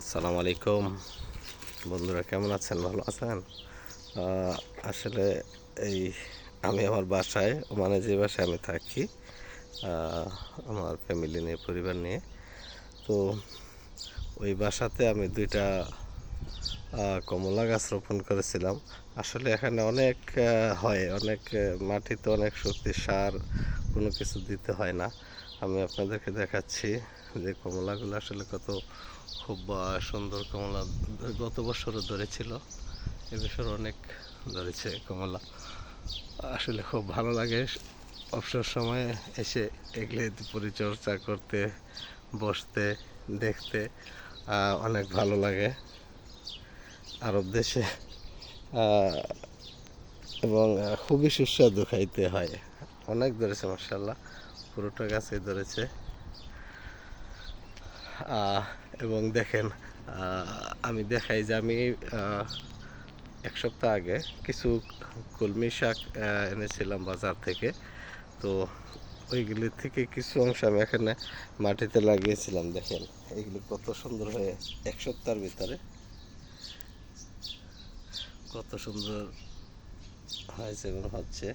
আসসালামু আলাইকুম বন্ধুরা, কেমন আছেন? ভালো আছেন? আসলে এই আমি আমার বাসায়, মানে যে বাসায় আমি থাকি, আমার ফ্যামিলি নিয়ে, পরিবার নিয়ে। তো ওই বাসাতে আমি দুইটা কমলা গাছ রোপণ করেছিলাম। আসলে এখানে অনেক হয়, অনেক মাটিতে অনেক শক্তি, সার কোনো কিছু দিতে হয় না। আমি আপনাদেরকে দেখাচ্ছি যে কমলাগুলো আসলে কত খুব সুন্দর কমলা। গত বছরও ধরেছিল, এবছর অনেক ধরেছে কমলা। আসলে খুব ভালো লাগে অবসর সময়ে এসে এগুলো পরিচর্যা করতে, বসতে, দেখতে অনেক ভালো লাগে। আরব দেশে এবং খুবই সুস্বাদু খাইতে হয়। অনেক ধরেছে মাশাআল্লাহ, পুরোটা গাছই ধরেছে। এবং দেখেন, আমি দেখাই যে আমি এক সপ্তাহ আগে কিছু কলমি শাক এনেছিলাম বাজার থেকে। তো ওইগুলির থেকে কিছু অংশ আমি এখানে মাটিতে লাগিয়েছিলাম। দেখেন এইগুলি কত সুন্দর হয়ে এক সপ্তাহের ভিতরে কত সুন্দর হয়েছে এবং হচ্ছে।